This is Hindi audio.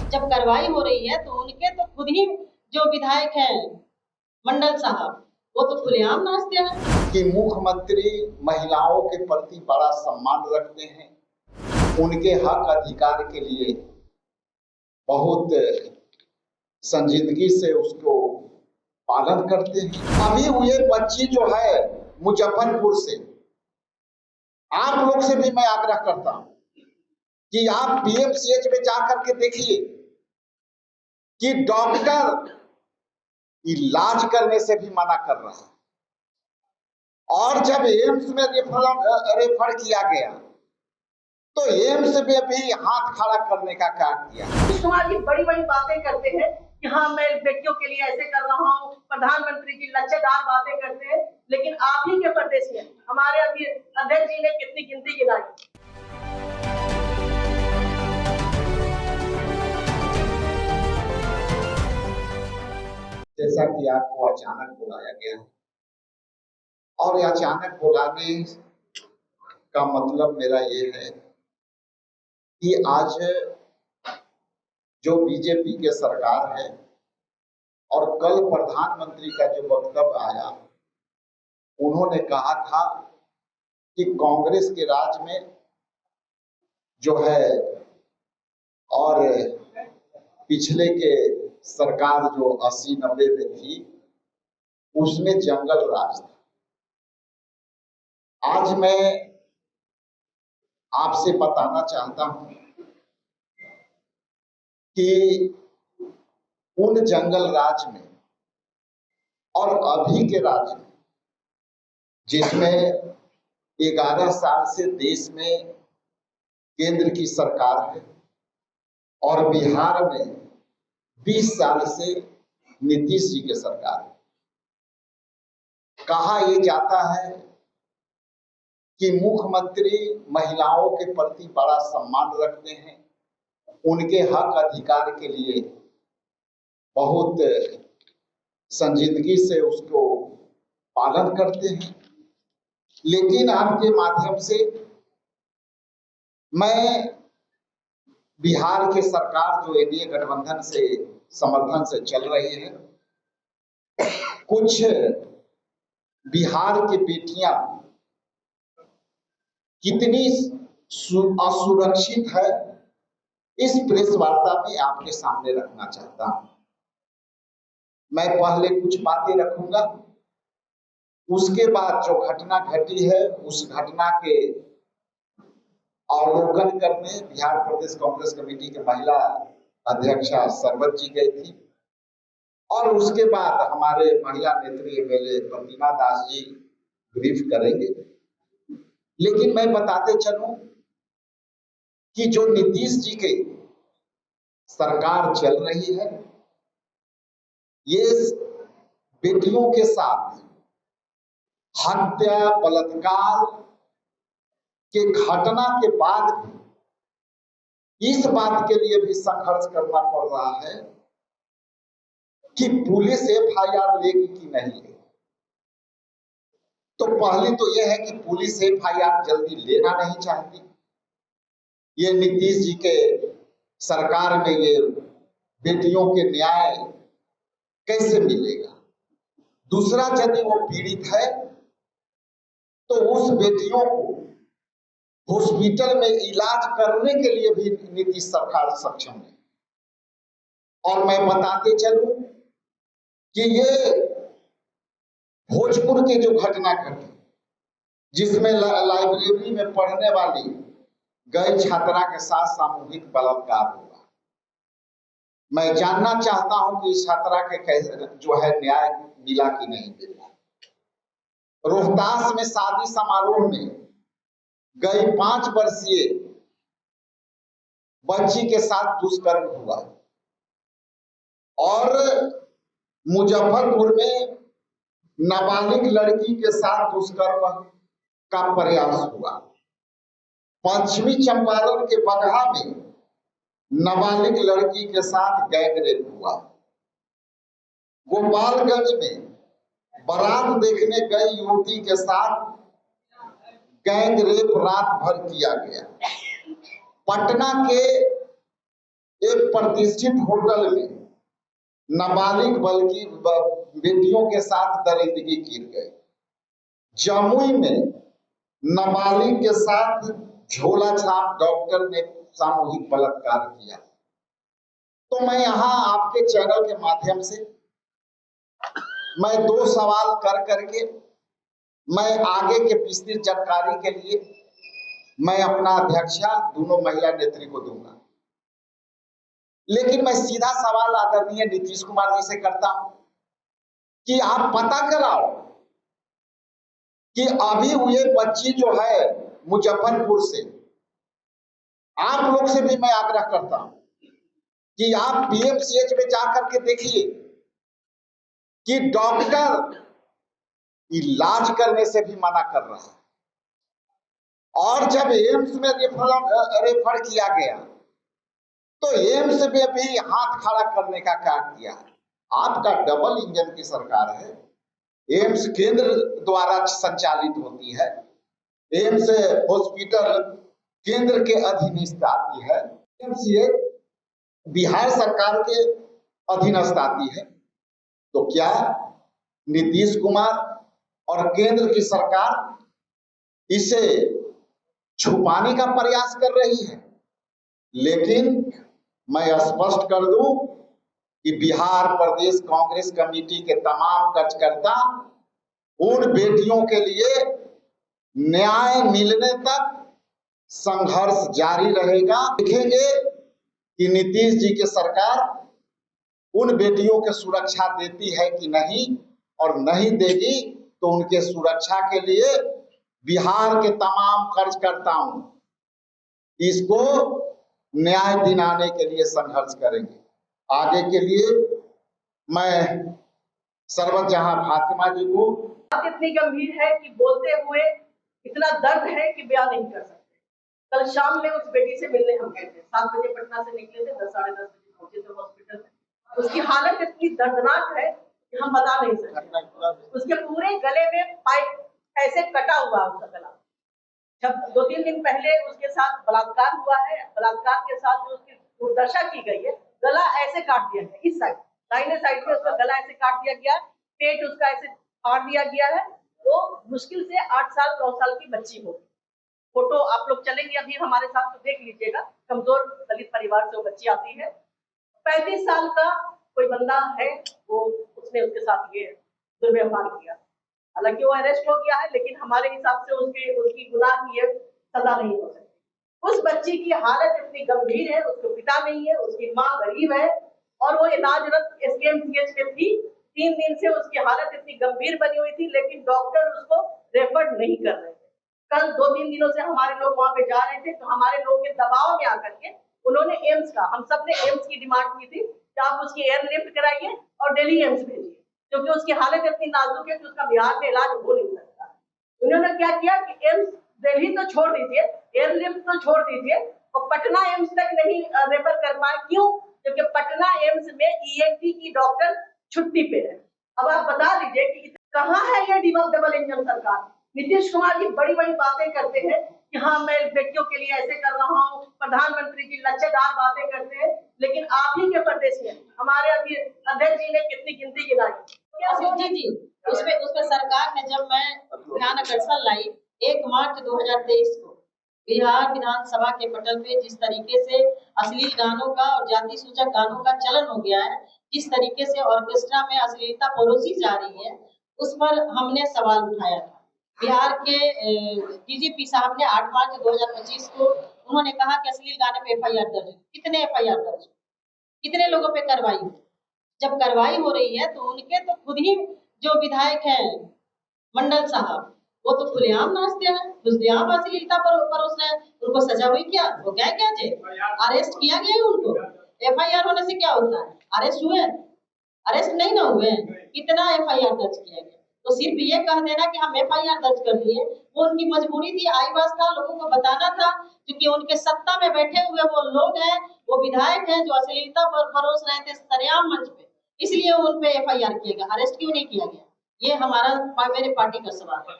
जब कार्रवाई हो रही है तो उनके तो खुद ही जो विधायक हैं मंडल साहब, वो तो खुलेआम नाचते हैं कि मुख्यमंत्री महिलाओं के प्रति बड़ा सम्मान रखते हैं, उनके हक अधिकार के लिए बहुत संजीदगी से उसको पालन करते हैं। अभी ये बच्ची जो है मुजफ्फरपुर से, आप लोग से भी मैं आग्रह करता हूं कि आप पीएमसीएच में जाकर के देखिए कि डॉक्टर इलाज करने से भी मना कर रहा है, और जब एम्स में रेफर किया गया तो एम्स में भी हाथ खड़ा करने का काम किया। तुम्हारी बड़ी बड़ी बातें करते हैं कि हाँ मैं बेटियों के लिए ऐसे कर रहा हूँ, प्रधानमंत्री की लच्छेदार बातें करते हैं, लेकिन आप ही के प्रदेश में हमारे अभी अध्यक्ष जी ने कितनी गिनती गिनाई। जैसा कि आपको अचानक बुलाया गया है, और अचानक बुलाने का मतलब मेरा ये है कि आज जो बीजेपी के सरकार है और कल प्रधानमंत्री का जो वक्तव्य आया, उन्होंने कहा था कि कांग्रेस के राज में जो है और पिछले के सरकार जो 80-90 में थी उसमें जंगल राज था। आज मैं आपसे बताना चाहता हूं कि उन जंगल राज में और अभी के राज में, जिसमें 11 साल से देश में केंद्र की सरकार है और बिहार में 20 साल से नीतीश जी की सरकार है, कहा यह जाता है कि मुख्यमंत्री महिलाओं के प्रति बड़ा सम्मान रखते हैं, उनके हक अधिकार के लिए बहुत संजीदगी से उसको पालन करते हैं। लेकिन आपके माध्यम से मैं बिहार के सरकार जो एनडीए गठबंधन से समर्थन से चल रही है, कुछ बिहार की बेटियां कितनी असुरक्षित है, इस प्रेस वार्ता में आपके सामने रखना चाहता हूं। मैं पहले कुछ बातें रखूंगा, उसके बाद जो घटना घटी है उस घटना के अवलोकन करने बिहार प्रदेश कांग्रेस कमेटी के महिला अध्यक्षा सरबत जी गई थी, और उसके बाद हमारे महिला नेत्री एमएलए प्रतिमा दास जी ब्रीफ करेंगे। लेकिन मैं बताते चलूं कि जो नीतीश जी के सरकार चल रही है, ये बेटियों के साथ हत्या बलात्कार के घटना के बाद भी इस बात के लिए भी संघर्ष करना पड़ रहा है कि पुलिस एफआईआर लेगी कि नहीं लेगी। तो पहले तो यह है कि पुलिस एफआईआर जल्दी लेना नहीं चाहती। ये नीतीश जी के सरकार में ये बेटियों के न्याय कैसे मिलेगा? दूसरा, यदि वो पीड़ित है तो उस बेटियों को हॉस्पिटल में इलाज करने के लिए भी नीतीश सरकार सक्षम है। और मैं बताते चलूं कि ये भोजपुर की जो घटना घटी, जिसमें लाइब्रेरी में पढ़ने वाली गई छात्रा के साथ सामूहिक बलात्कार हुआ, मैं जानना चाहता हूं कि इस छात्रा के कैसे जो है न्याय मिला कि नहीं मिला। रोहतास में शादी समारोह में गई 5 वर्षीय बच्ची के साथ दुष्कर्म हुआ, और मुजफ्फरपुर में नाबालिग लड़की के साथ दुष्कर्म का प्रयास हुआ। पश्चिमी चंपारण के बगहा में नाबालिग लड़की के साथ गैंग रेप हुआ। गोपालगंज में बारात देखने गई युवती के साथ गैंग रेप रात भर किया गया। पटना के एक प्रतिष्ठित होटल में नाबालिग बल्कि बेटियों के साथ दरिंदगी की गई। जमुई में नाबालिग के साथ झोला छाप डॉक्टर ने सामूहिक बलात्कार किया। तो मैं यहाँ आपके चैनल के माध्यम से मैं 2 सवाल कर करके मैं आगे के विस्तृत जानकारी के लिए मैं अपना अध्यक्षा दोनों महिला नेत्री को दूंगा। लेकिन मैं सीधा सवाल आदरणीय नीतीश कुमार जी से करता हूं कि आप पता कराओ कि अभी हुए बच्ची जो है मुजफ्फरपुर से, आप लोग से भी मैं आग्रह करता हूं कि आप पीएमसीएच में जाकर के देखिए कि डॉक्टर इलाज करने से भी मना कर रहा है। और जब एम्स में रेफर किया गया तो एम्स में भी हाथ खड़ा करने का क्या किया है। आपका डबल इंजन की सरकार है। एम्स केंद्र द्वारा संचालित होती है, एम्स हॉस्पिटल केंद्र के अधीनस्थ आती है, पीएमसीएच बिहार सरकार के अधीनस्थ आती है। तो क्या नीतीश कुमार और केंद्र की सरकार इसे छुपाने का प्रयास कर रही है? लेकिन मैं स्पष्ट कर दूं कि बिहार प्रदेश कांग्रेस कमेटी के तमाम कार्यकर्ता उन बेटियों के लिए न्याय मिलने तक संघर्ष जारी रहेगा। देखेंगे कि नीतीश जी की सरकार उन बेटियों के सुरक्षा देती है कि नहीं, और नहीं देगी तो उनके सुरक्षा के लिए बिहार के तमाम कार्यकर्ताओं इसको न्याय दिलाने के लिए संघर्ष करेंगे। आगे के लिए मैं सरवत जहां फातिमा जी को, बात इतनी गंभीर है कि बोलते हुए इतना दर्द है कि बयान नहीं कर सकते। कल शाम में उस बेटी से मिलने हम गए थे, 7 बजे पटना से निकले थे, 10 साढ़े 10 बजे पहुंचे थे हॉस्पिटल में। उसकी हालत इतनी दर्दनाक है कि हम बता नहीं सकते। उसके पूरे गले में पाइप ऐसे कटा हुआ है उसका गला। जब 2-3 दिन पहले उसके साथ बलात्कार हुआ है, बलात्कार के साथ जो उसकी दुर्दशा की गई है, गला ऐसे काट दिया गया, इस साइड दाहिने साइड में उसका गला ऐसे काट दिया गया, पेट उसका ऐसे फाड़ दिया गया है। वो मुश्किल से 8 साल 9 साल की बच्ची होगी। फोटो आप लोग चलेंगे अभी हमारे साथ तो देख लीजिएगा। कमजोर दलित परिवार से वो बच्ची आती है। 35 साल का कोई बंदा है, वो उसने उसके साथ ये दुर्व्यवहार किया। हालांकि वो अरेस्ट हो गया है, लेकिन हमारे हिसाब से उसकी गुनाह की सजा नहीं हो सकती। उस बच्ची की हालत इतनी गंभीर है, उसको पिता नहीं है, उसकी माँ गरीब है और वो इलाजरत एसकेएमसीएच में थी। 3 दिन से उसकी हालत इतनी गंभीर बनी हुई थी, लेकिन डॉक्टर उसको रेफर नहीं कर रहे थे। कल 2-3 दिनों से हमारे लोग वहां पे जा रहे थे, तो हमारे लोगों के दबाव में आकर के उन्होंने एम्स का, हम सब ने एम्स की डिमांड की थी कि आप उसकी एयरलिफ्ट कराइए और दिल्ली एम्स भेजिए, क्योंकि उसकी हालत इतनी नाजुक है कि उसका बिहार में इलाज हो नहीं सकता। उन्होंने क्या किया कि एम्स दिल्ली तो छोड़ दीजिए, एयरलिफ्ट तो छोड़ दीजिए, और पटना एम्स तक नहीं रेफर कर पाए। क्यों? क्योंकि पटना एम्स में ईएनटी की डॉक्टर छुट्टी पे है। अब आप बता दीजिए कि कहाँ है ये डबल इंजन सरकार। नीतीश कुमार जी बड़ी बड़ी बातें करते हैं कि हाँ मैं बेटियों के लिए ऐसे कर रहा हूँ, प्रधानमंत्री जी लच्छेदार बातें करते हैं, लेकिन आप ही के प्रदेश में हमारे अभी अध्यक्ष जी ने कितनी गिनती गिनाई। जी उसपे सरकार ने, जब मैं ध्यान आकर्षण लाई 1 मार्च 2023 को बिहार विधानसभा के पटल पे जिस तरीके से अश्लील गानों का और जाति सूचक गानों का चलन हो गया है, जिस तरीके से ऑर्केस्ट्रा में अश्लीलता परोसी जा रही है, उस पर हमने सवाल उठाया था। बिहार के डीजीपी साहब ने 8 मार्च 2025 को उन्होंने कहा कि अश्लील गाने पे एफआईआर दर्ज। कितने एफआईआर दर्ज, कितने लोगों पे कार्रवाई हुई? जब कार्रवाई हो रही है तो उनके तो खुद ही जो विधायक हैं मंडल साहब, वो तो खुलेआम नाचते हैं, खुलेआम अश्लीलता पर उसने, उनको सजा हुई क्या? वो क्या जेल अरेस्ट किया गया है उनको? एफआईआर होने से क्या होता है? अरेस्ट हुए? अरेस्ट नहीं ना हुए। कितना एफआईआर दर्ज किया गया? तो सिर्फ ये कह देना कि हम एफआईआर दर्ज कर दिए, वो उनकी मजबूरी थी, आईवास था, लोगों को बताना था, क्योंकि उनके सत्ता में बैठे हुए वो लोग हैं, वो विधायक हैं जो अश्लीलता पर परोस रहे थे सरेआम मंच पे, इसलिए उन पे एफआईआर किया गया। अरेस्ट क्यों नहीं किया गया? ये हमारा, मेरे पार्टी का सवाल है।